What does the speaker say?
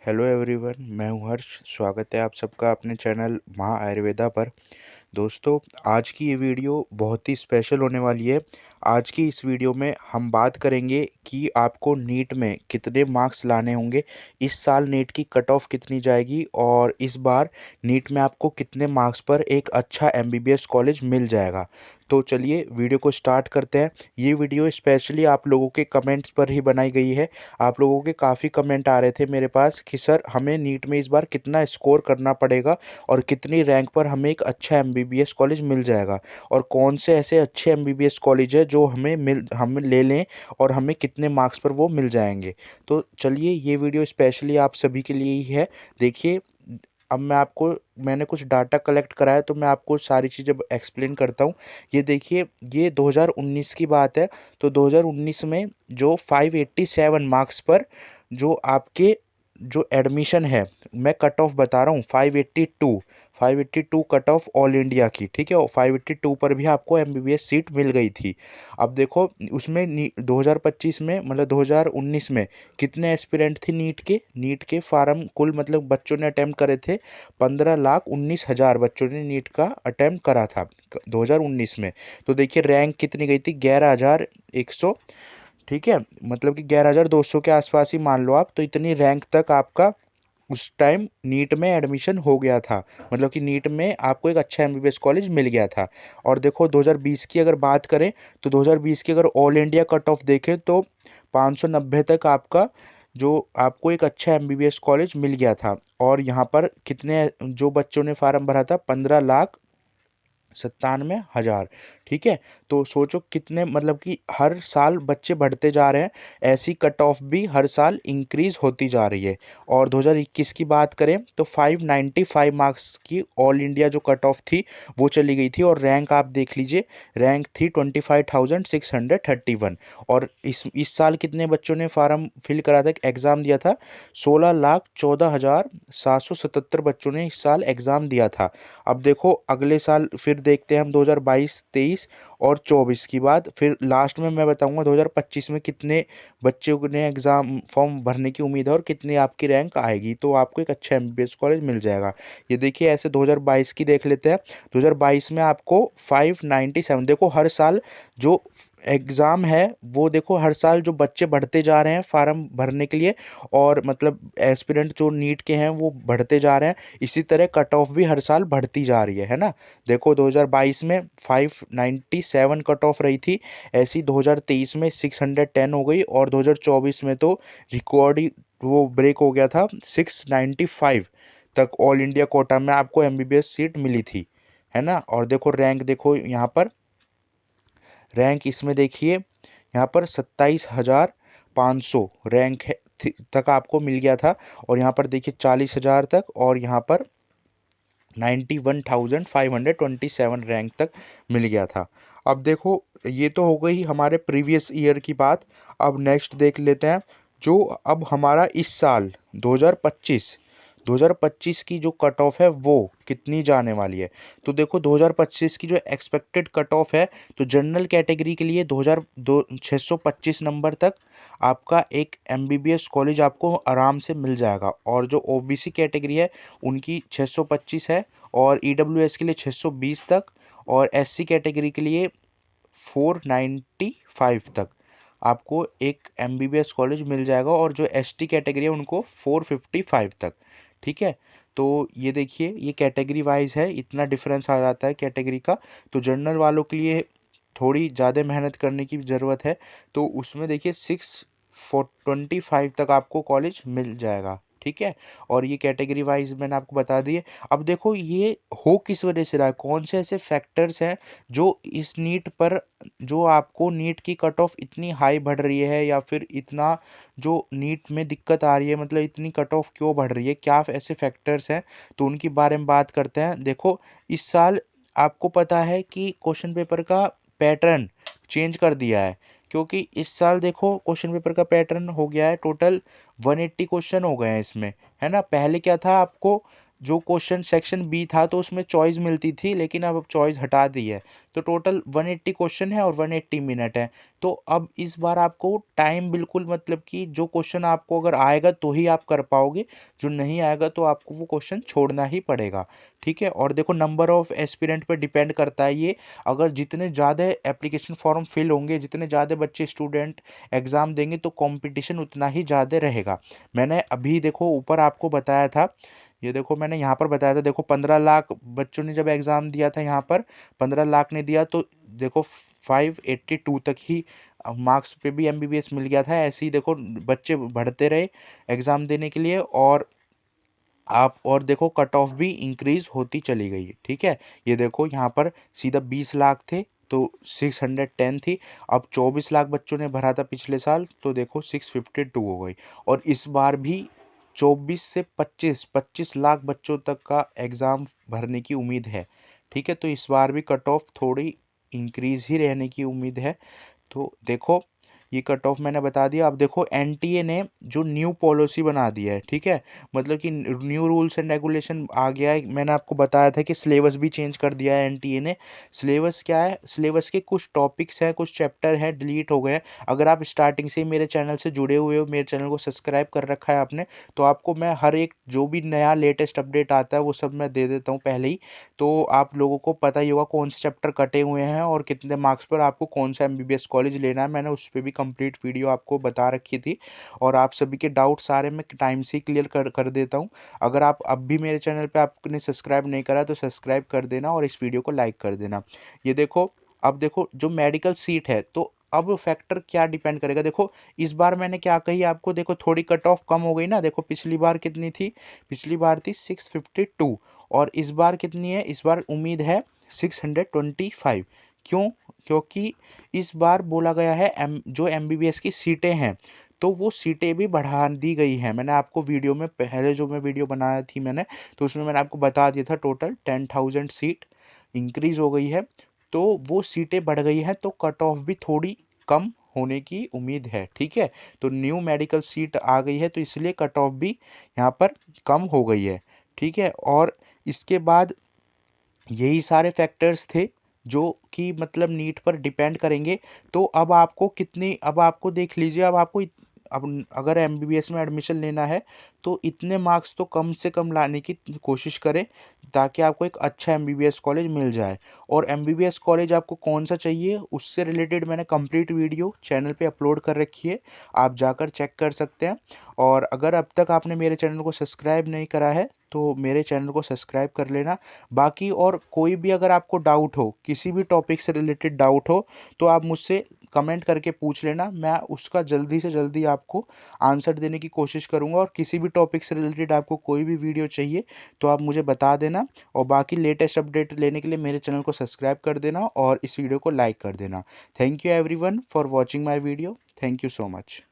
Hello everyone, मैं हूं हर्ष। स्वागत है आप सबका अपने चैनल माँ आयुर्वेदा पर। दोस्तों, आज की ये वीडियो बहुत ही स्पेशल होने वाली है। आज की इस वीडियो में हम बात करेंगे कि आपको नीट में कितने मार्क्स लाने होंगे, इस साल नीट की कट ऑफ कितनी जाएगी और इस बार नीट में आपको कितने मार्क्स पर एक अच्छा एमबीबीएस कॉलेज मिल जाएगा। तो चलिए वीडियो को स्टार्ट करते हैं। ये वीडियो स्पेशली आप लोगों के कमेंट्स पर ही बनाई गई है। आप लोगों के काफ़ी कमेंट आ रहे थे मेरे पास कि सर हमें नीट में इस बार कितना स्कोर करना पड़ेगा और कितनी रैंक पर हमें एक अच्छा एमबीबीएस कॉलेज मिल जाएगा, और कौन से ऐसे अच्छे एमबीबीएस कॉलेज है जो हम ले लें और हमें कितने मार्क्स पर वो मिल जाएंगे। तो चलिए, ये वीडियो स्पेशली आप सभी के लिए ही है। देखिए, अब मैंने कुछ डाटा कलेक्ट कराया तो मैं आपको सारी चीज़ें एक्सप्लेन करता हूँ। ये देखिए, ये 2019 की बात है। तो 2019 में जो 587 मार्क्स पर जो आपके जो एडमिशन है, मैं कट ऑफ बता रहा हूँ, 582 कट ऑफ ऑल इंडिया की, ठीक है। और 582 पर भी आपको एमबीबीएस सीट मिल गई थी। अब देखो, उसमें 2025 में मतलब 2019 में कितने एस्पिरेंट थे नीट के फार्म कुल, मतलब बच्चों ने अटेम्प्ट करे थे 15,19,000 बच्चों ने नीट का अटेम्प्ट करा था 2019 में। तो देखिए रैंक कितनी गई थी, 11,100, ठीक है। मतलब कि 11,200 के आसपास ही मान लो आप। तो इतनी रैंक तक आपका उस टाइम नीट में एडमिशन हो गया था, मतलब कि नीट में आपको एक अच्छा एमबीबीएस कॉलेज मिल गया था। और देखो 2020 की अगर बात करें तो 2020 की अगर ऑल इंडिया कट ऑफ देखें तो 590 तक आपका जो आपको एक अच्छा एमबीबीएस कॉलेज मिल गया था। और यहाँ पर कितने जो बच्चों ने फार्म भरा था, 15,97,000, ठीक है। तो सोचो कितने, मतलब कि हर साल बच्चे बढ़ते जा रहे हैं, ऐसी कट ऑफ भी हर साल इंक्रीज होती जा रही है। और 2021 की बात करें तो 595 मार्क्स की ऑल इंडिया जो कट ऑफ थी वो चली गई थी। और रैंक आप देख लीजिए, रैंक थी 25,631। और इस साल कितने बच्चों ने फार्म फिल करा था, एग्ज़ाम दिया था, 16,14,777 बच्चों ने इस साल एग्ज़ाम दिया था। अब देखो अगले साल फिर देखते हैं हम 2022, 23 और 24 की बात। फिर लास्ट में मैं बताऊंगा 2025 में कितने बच्चों ने एग्ज़ाम फॉर्म भरने की उम्मीद है और कितनी आपकी रैंक आएगी, तो आपको एक अच्छा एमबीबीएस कॉलेज मिल जाएगा। ये देखिए, ऐसे 2022 की देख लेते हैं। 2022 में आपको 597, देखो हर साल जो एग्ज़ाम है वो, देखो हर साल जो बच्चे बढ़ते जा रहे हैं फार्म भरने के लिए, और मतलब एस्पिरेंट जो नीट के हैं वो बढ़ते जा रहे हैं। इसी तरह कट ऑफ भी हर साल बढ़ती जा रही है ना। देखो 2022 में 597 कट ऑफ रही थी, ऐसी 2023 में 610 हो गई, और 2024 में तो रिकॉर्ड ही वो ब्रेक हो गया था, 695 तक ऑल इंडिया कोटा में आपको एमबीबीएस सीट मिली थी, है ना। और देखो रैंक, देखो यहाँ पर रैंक इसमें देखिए, यहाँ पर 27,500 रैंक है तक आपको मिल गया था। और यहाँ पर देखिए 40,000 तक, और यहाँ पर 91,527 रैंक तक मिल गया था। अब देखो, ये तो हो गई हमारे प्रीवियस ईयर की बात। अब नेक्स्ट देख लेते हैं, जो अब हमारा इस साल 2025 की जो कट ऑफ है वो कितनी जाने वाली है। तो देखो 2025 की जो एक्सपेक्टेड कट ऑफ है, तो जनरल कैटेगरी के लिए 625 नंबर तक आपका एक एमबीबीएस कॉलेज आपको आराम से मिल जाएगा। और जो ओबीसी कैटेगरी है उनकी 625 है, और ईडब्ल्यूएस के लिए 620 तक, और एससी कैटेगरी के लिए 495 तक आपको एक एमबीबीएस कॉलेज मिल जाएगा। और जो एसटी कैटेगरी है उनको 455 तक, ठीक है। तो ये देखिए, ये कैटेगरी वाइज है, इतना डिफरेंस आ जाता है कैटेगरी का। तो जनरल वालों के लिए थोड़ी ज़्यादा मेहनत करने की ज़रूरत है, तो उसमें देखिए 625 तक आपको कॉलेज मिल जाएगा, ठीक है। और ये कैटेगरी वाइज मैंने आपको बता दिए। अब देखो ये हो किस वजह से रहा है, कौन से ऐसे फैक्टर्स हैं जो इस नीट पर, जो आपको नीट की कट ऑफ इतनी हाई बढ़ रही है, या फिर इतना जो नीट में दिक्कत आ रही है, मतलब इतनी कट ऑफ क्यों बढ़ रही है, क्या ऐसे फैक्टर्स हैं, तो उनके बारे में बात करते हैं। देखो, इस साल आपको पता है कि क्वेश्चन पेपर का पैटर्न चेंज कर दिया है, क्योंकि इस साल देखो क्वेश्चन पेपर का पैटर्न हो गया है, टोटल 180 क्वेश्चन हो गए हैं इसमें, है ना। पहले क्या था, आपको जो क्वेश्चन सेक्शन बी था तो उसमें चॉइस मिलती थी, लेकिन अब चॉइस हटा दी है। तो टोटल 180 क्वेश्चन है और 180 मिनट है। तो अब इस बार आपको टाइम बिल्कुल, मतलब कि जो क्वेश्चन आपको अगर आएगा तो ही आप कर पाओगे, जो नहीं आएगा तो आपको वो क्वेश्चन छोड़ना ही पड़ेगा। ठीक है, और देखो नंबर ऑफ एस्पिरेंट पर डिपेंड करता है ये। अगर जितने ज़्यादा एप्लीकेशन फॉर्म फिल होंगे, जितने ज़्यादा बच्चे स्टूडेंट एग्ज़ाम देंगे, तो कंपटीशन उतना ही ज़्यादा रहेगा। मैंने अभी देखो ऊपर आपको बताया था, ये देखो मैंने यहाँ पर बताया था, देखो 15 लाख बच्चों ने जब एग्ज़ाम दिया था यहाँ पर, 15 लाख ने दिया, तो देखो 582 तक ही मार्क्स पे भी एमबीबीएस मिल गया था। ऐसे ही देखो बच्चे बढ़ते रहे एग्ज़ाम देने के लिए, और देखो कट ऑफ भी इंक्रीज होती चली गई। ठीक है, ये देखो यहाँ पर सीधा 20 लाख थे तो 610 थी। अब 24 लाख बच्चों ने भरा था पिछले साल, तो देखो 652 हो गई। और इस बार भी 24 से 25 लाख बच्चों तक का एग्ज़ाम भरने की उम्मीद है। ठीक है, तो इस बार भी कट ऑफ थोड़ी इंक्रीज ही रहने की उम्मीद है। तो देखो ये कट ऑफ मैंने बता दिया। अब देखो एनटीए ने जो न्यू पॉलिसी बना दी है, ठीक है, मतलब कि न्यू रूल्स एंड रेगुलेशन आ गया है। मैंने आपको बताया था कि सिलेबस भी चेंज कर दिया है एनटीए ने। सिलेबस क्या है, सिलेबस के कुछ टॉपिक्स हैं, कुछ चैप्टर हैं डिलीट हो गए हैं। अगर आप स्टार्टिंग से ही मेरे चैनल से जुड़े हुए हो, मेरे चैनल को सब्सक्राइब कर रखा है आपने, तो आपको मैं हर एक जो भी नया लेटेस्ट अपडेट आता है वो सब मैं दे देता हूँ पहले ही। तो आप लोगों को पता ही होगा कौन से चैप्टर कटे हुए हैं और कितने मार्क्स पर आपको कौन सा एमबीबीएस कॉलेज लेना है। मैंने उस पर भी कंप्लीट वीडियो आपको बता रखी थी, और आप सभी के डाउट सारे मैं टाइम से ही क्लियर कर देता हूँ। अगर आप अब भी मेरे चैनल पे आपने सब्सक्राइब नहीं करा तो सब्सक्राइब कर देना और इस वीडियो को लाइक कर देना। ये देखो, अब देखो जो मेडिकल सीट है, तो अब फैक्टर क्या डिपेंड करेगा। देखो इस बार मैंने क्या कही आपको, देखो थोड़ी कट ऑफ कम हो गई ना। देखो पिछली बार कितनी थी, पिछली बार थी 652, और इस बार कितनी है, इस बार उम्मीद है 625। क्यों, क्योंकि इस बार बोला गया है जो एमबीबीएस की सीटें हैं, तो वो सीटें भी बढ़ा दी गई हैं। मैंने आपको वीडियो में पहले जो मैं वीडियो बनाया थी मैंने, तो उसमें मैंने आपको बता दिया था टोटल 10,000 सीट इंक्रीज हो गई है। तो वो सीटें बढ़ गई हैं, तो कट ऑफ भी थोड़ी कम होने की उम्मीद है। ठीक है, तो न्यू मेडिकल सीट आ गई है, तो इसलिए कट ऑफ भी यहाँ पर कम हो गई है। ठीक है, और इसके बाद यही सारे फैक्टर्स थे जो कि मतलब नीट पर डिपेंड करेंगे। तो अब आपको कितनी, अब आपको देख लीजिए, अब आपको अब अगर एमबीबीएस में एडमिशन लेना है तो इतने मार्क्स तो कम से कम लाने की कोशिश करें, ताकि आपको एक अच्छा एमबीबीएस कॉलेज मिल जाए। और एमबीबीएस कॉलेज आपको कौन सा चाहिए, उससे रिलेटेड मैंने कंप्लीट वीडियो चैनल पे अपलोड कर रखी है, आप जाकर चेक कर सकते हैं। और अगर अब तक आपने मेरे चैनल को सब्सक्राइब नहीं करा है तो मेरे चैनल को सब्सक्राइब कर लेना। बाकी और कोई भी अगर आपको डाउट हो, किसी भी टॉपिक से रिलेटेड डाउट हो, तो आप मुझसे कमेंट करके पूछ लेना, मैं उसका जल्दी से जल्दी आपको आंसर देने की कोशिश करूंगा। और किसी भी टॉपिक से रिलेटेड आपको कोई भी वीडियो चाहिए तो आप मुझे बता देना। और बाकी लेटेस्ट अपडेट लेने के लिए मेरे चैनल को सब्सक्राइब कर देना और इस वीडियो को लाइक कर देना। Thank you everyone for watching my video. Thank you so much.